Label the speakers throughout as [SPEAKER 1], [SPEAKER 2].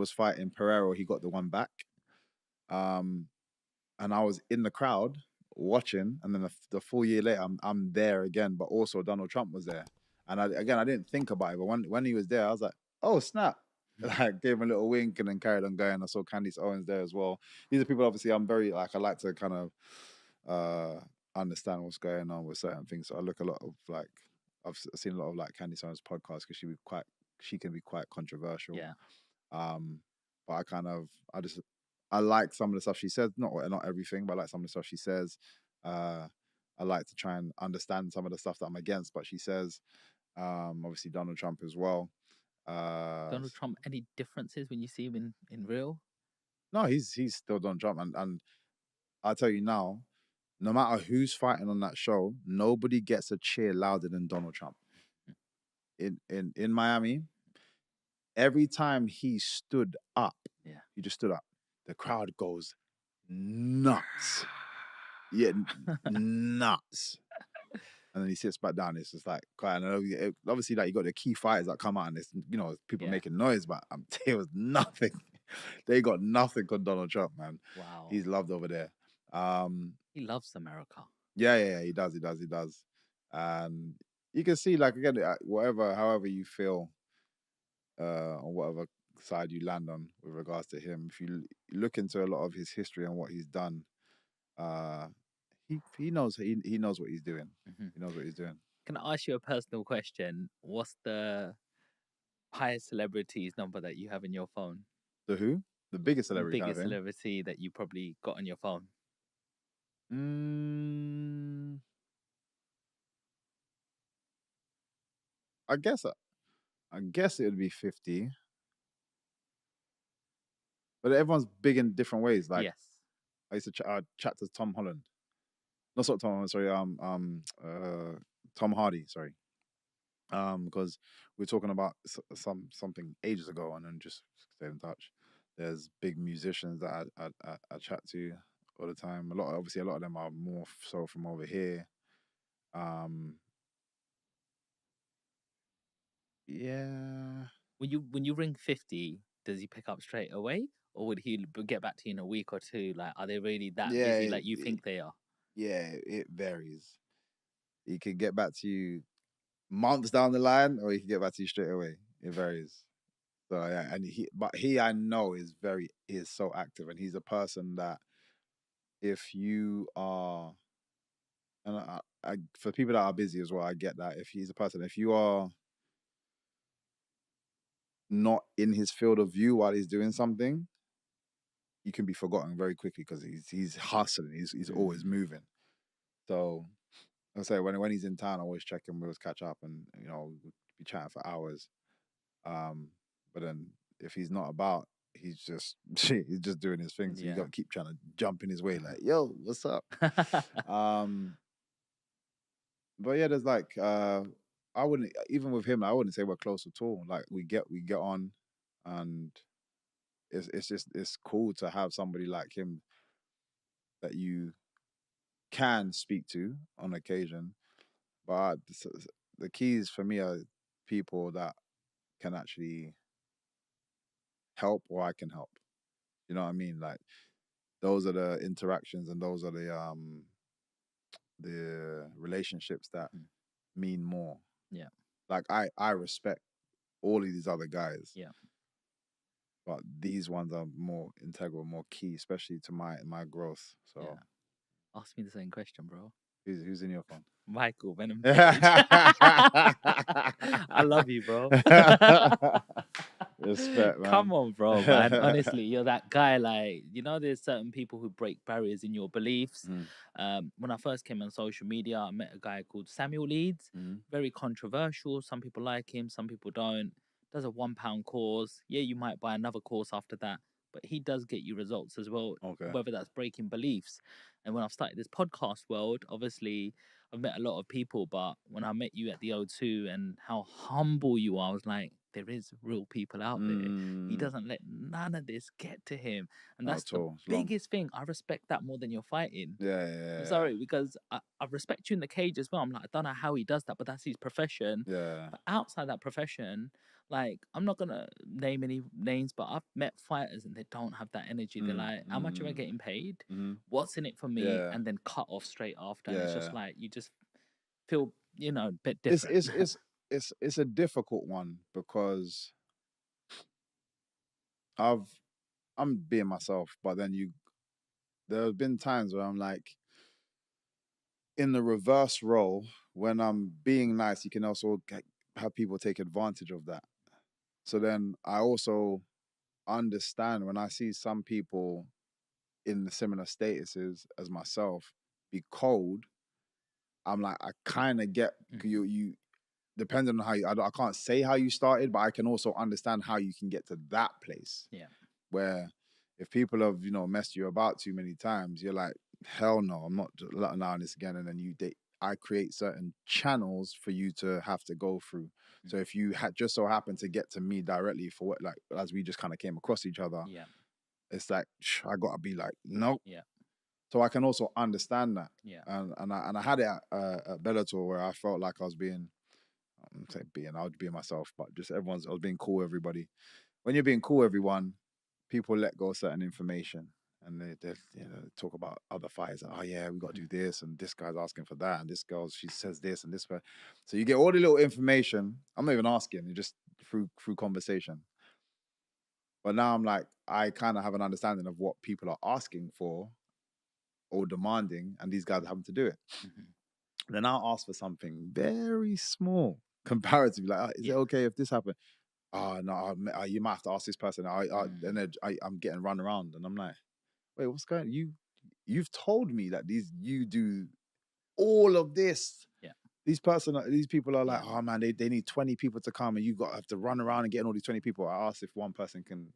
[SPEAKER 1] was fighting Pereira, he got the one back. And I was in the crowd watching, and then the full year later, I'm there again, but also Donald Trump was there. And I didn't think about it, but when he was there, I was like, oh snap! Like gave him a little wink and then carried on going. I saw Candice Owens there as well. These are people obviously I'm very like I like to kind of understand what's going on with certain things. So I look a lot of like I've seen a lot of like Candice Owens podcasts because she can be quite controversial.
[SPEAKER 2] Yeah.
[SPEAKER 1] But I like some of the stuff she says. Not everything, but I like some of the stuff she says. I like to try and understand some of the stuff that I'm against, but she says. Obviously Donald Trump as well.
[SPEAKER 2] Donald Trump, any differences when you see him in real?
[SPEAKER 1] No, he's still Donald Trump, and I'll tell you now, no matter who's fighting on that show, nobody gets a cheer louder than Donald Trump. In Miami, every time he stood up, he just stood up. The crowd goes nuts. Yeah, nuts. And then he sits back down. It's just like quiet. And obviously, like you got the key fighters that come out, and it's people making noise, but it was nothing. They got nothing on Donald Trump, man.
[SPEAKER 2] Wow,
[SPEAKER 1] he's loved over there.
[SPEAKER 2] He loves America.
[SPEAKER 1] Yeah, he does. And you can see, like again, however you feel, on whatever side you land on with regards to him. If you look into a lot of his history and what he's done, he knows what he's doing.
[SPEAKER 2] Mm-hmm.
[SPEAKER 1] He knows what he's doing.
[SPEAKER 2] Can I ask you a personal question? What's the highest celebrity's number that you have in your phone?
[SPEAKER 1] The who? The biggest celebrity.
[SPEAKER 2] The biggest celebrity that you probably got on your phone.
[SPEAKER 1] I guess it would be 50. But everyone's big in different ways. Like,
[SPEAKER 2] yes.
[SPEAKER 1] I used to chat to Tom Holland. Not Tom Holland, sorry. Tom Hardy, sorry. Because we were talking about something ages ago, and then just stay in touch. There's big musicians that I chat to all the time. A lot of them are more so from over here. Yeah.
[SPEAKER 2] When you ring 50, does he pick up straight away, or would he get back to you in a week or two? Like, are they really that busy like you think they are?
[SPEAKER 1] Yeah, it varies. He can get back to you months down the line, or he can get back to you straight away. It varies. So yeah, and he I know is so active, and he's a person that if you are, and for people that are busy as well, I get that. If you are not in his field of view while he's doing something, you can be forgotten very quickly because he's hustling. He's always moving. So I say when he's in town, I always check him. We always catch up, and we'll be chatting for hours. But then if he's not about, he's just doing his thing. So you got to keep trying to jump in his way, like, yo, what's up? But yeah, there's like I wouldn't, even with him, I wouldn't say we're close at all. Like we get on, and it's cool to have somebody like him that you can speak to on occasion. But the keys for me are people that can actually help, or I can help. You know what I mean? Like those are the interactions, and those are the relationships that mean more.
[SPEAKER 2] Yeah.
[SPEAKER 1] Like I respect all of these other guys.
[SPEAKER 2] Yeah.
[SPEAKER 1] But these ones are more integral, more key, especially to my growth. So
[SPEAKER 2] ask me the same question, bro.
[SPEAKER 1] Who's in your phone?
[SPEAKER 2] Michael Venom Page. I love you, bro.
[SPEAKER 1] Respect, man.
[SPEAKER 2] Come on, bro, man. Honestly, you're that guy. Like, there's certain people who break barriers in your beliefs. When I first came on social media, I met a guy called Samuel Leeds. Very controversial. Some people like him, some people don't. Does a £1 course. Yeah, you might buy another course after that, but he does get you results as well.
[SPEAKER 1] Okay.
[SPEAKER 2] Whether that's breaking beliefs. And when I've started this podcast world, obviously I've met a lot of people, but when I met you at the O2 and how humble you are, I was like, there is real people out there. He doesn't let none of this get to him. And
[SPEAKER 1] Not
[SPEAKER 2] that's
[SPEAKER 1] at
[SPEAKER 2] the
[SPEAKER 1] all. It's long.
[SPEAKER 2] biggest thing. I respect that more than you're fighting.
[SPEAKER 1] Yeah.
[SPEAKER 2] I'm sorry, because I respect you in the cage as well. I'm like, I don't know how he does that, but that's his profession.
[SPEAKER 1] Yeah.
[SPEAKER 2] But outside that profession, like, I'm not gonna name any names, but I've met fighters and they don't have that energy. They're like, how much am I getting paid? What's in it for me?
[SPEAKER 1] Yeah.
[SPEAKER 2] And then cut off straight after. And it's just
[SPEAKER 1] Yeah.
[SPEAKER 2] like, you just feel, you know, a bit different.
[SPEAKER 1] It's a difficult one because I'm being myself, but then there have been times where I'm like in the reverse role when I'm being nice, you can also have people take advantage of that. So then I also understand when I see some people in the similar statuses as myself be cold. I'm like, I kind of get you depending on how I can't say how you started, but I can also understand how you can get to that place.
[SPEAKER 2] Yeah.
[SPEAKER 1] Where if people have, messed you about too many times, you're like, hell no, I'm not allowing this again. And then I create certain channels for you to have to go through. So if you had just so happened to get to me directly for what, like, as we just kind of came across each other, it's like, I gotta be like, nope.
[SPEAKER 2] Yeah.
[SPEAKER 1] So I can also understand that.
[SPEAKER 2] Yeah.
[SPEAKER 1] And I had it at Bellator where I felt like I was I would be myself, but just I was being cool with everybody. When you're being cool with everyone, people let go of certain information and they talk about other fights. Oh yeah, we got to do this, and this guy's asking for that, and this girl, she says this and this. So you get all the little information. I'm not even asking, you just through conversation. But now I'm like, I kind of have an understanding of what people are asking for or demanding, and these guys are having to do it. Then I'll ask for something very small comparatively. Like, is it okay if this happened? Oh no, you might have to ask this person. And then I'm getting run around, and I'm like, wait, what's going on? You've told me that you do all of this.
[SPEAKER 2] Yeah.
[SPEAKER 1] These people are like, oh man, they need 20 people to come, and you have to run around and get all these 20 people. I asked if one person can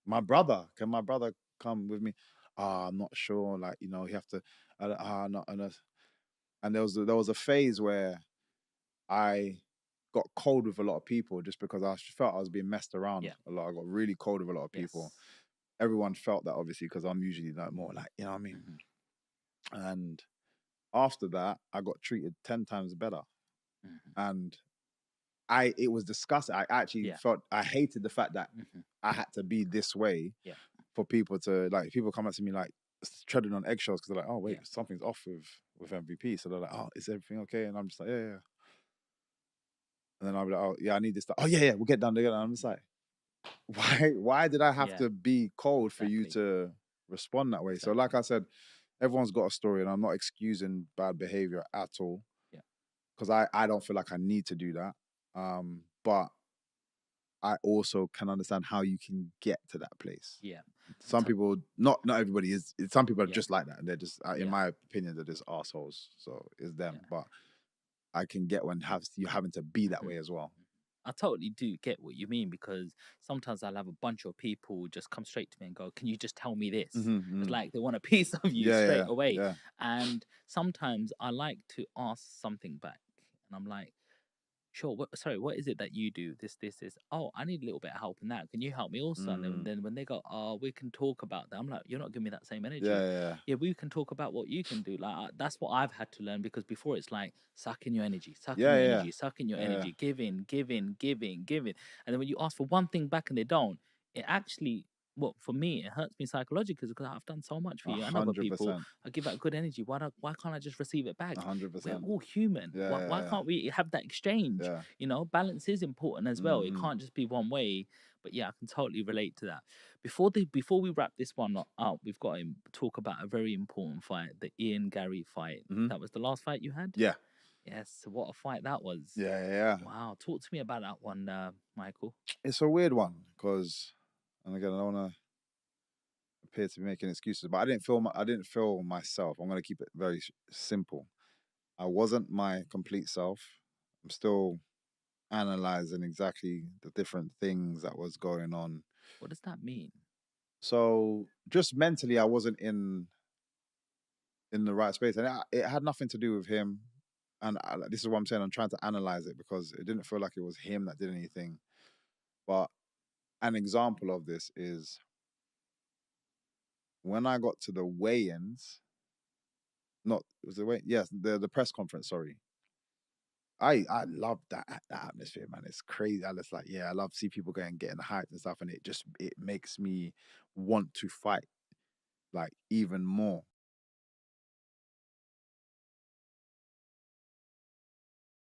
[SPEAKER 1] my brother come with me? I'm not sure. Like, you have to. And there was a phase where I got cold with a lot of people just because I felt I was being messed around a lot. I got really cold with a lot of people. Everyone felt that, obviously, because I'm usually like more like, you know what I mean? And after that, I got treated 10 times better. And it was disgusting. I actually felt, I hated the fact that I had to be this way for people to, like, people come up to me like treading on eggshells because they're like, oh wait, something's off with MVP. So they're like, oh, is everything okay? And I'm just like, yeah. And then I'll be like, oh yeah, I need this stuff. Oh yeah, we'll get done together. And I'm just like, why did I have to be cold for you to respond that way? So like I said, everyone's got a story, and I'm not excusing bad behavior at all. Yeah. Because I don't feel like I need to do that. But I also can understand how you can get to that place.
[SPEAKER 2] Yeah.
[SPEAKER 1] Some people, not everybody is. Some people are just like that, and they're just, in my opinion, they're just assholes. So it's them. But I can get when you're having to be that way as well.
[SPEAKER 2] I totally do get what you mean, because sometimes I'll have a bunch of people just come straight to me and go, can you just tell me this? It's like they want a piece of you straight away. Yeah. And sometimes I like to ask something back, and I'm like, sure, what is it that you do? This. Oh, I need a little bit of help in that. Can you help me also? And then when they go, oh, we can talk about that. I'm like, you're not giving me that same energy. Yeah, we can talk about what you can do. Like, that's what I've had to learn, because before it's like sucking your energy, sucking your energy, giving. And then when you ask for one thing back and they don't, it actually, well, for me, it hurts me psychologically, because I've done so much for you and other people. I give out good energy. Why can't I just receive it back? 100%. We're all human. Why can't we have that exchange? Balance is important as well. It can't just be one way. But yeah, I can totally relate to that. Before we wrap this one up, we've got to talk about a very important fight, the Ian Gary fight. That was the last fight you had?
[SPEAKER 1] Yeah.
[SPEAKER 2] Yes, what a fight that was.
[SPEAKER 1] Yeah.
[SPEAKER 2] Wow, talk to me about that one, Michael.
[SPEAKER 1] It's a weird one, because, and again, I don't want to appear to be making excuses, but I didn't feel myself. I'm going to keep it very simple. I wasn't my complete self. I'm still analyzing exactly the different things that was going on.
[SPEAKER 2] What does that mean?
[SPEAKER 1] So just mentally, I wasn't in the right space, and it had nothing to do with him. And this is what I'm saying. I'm trying to analyze it, because it didn't feel like it was him that did anything, but an example of this is when I got to the weigh-ins. Not was the way. Yes, the press conference. Sorry, I love that atmosphere, man. It's crazy. I just like, yeah, I love see people getting hyped and stuff, and it makes me want to fight like even more.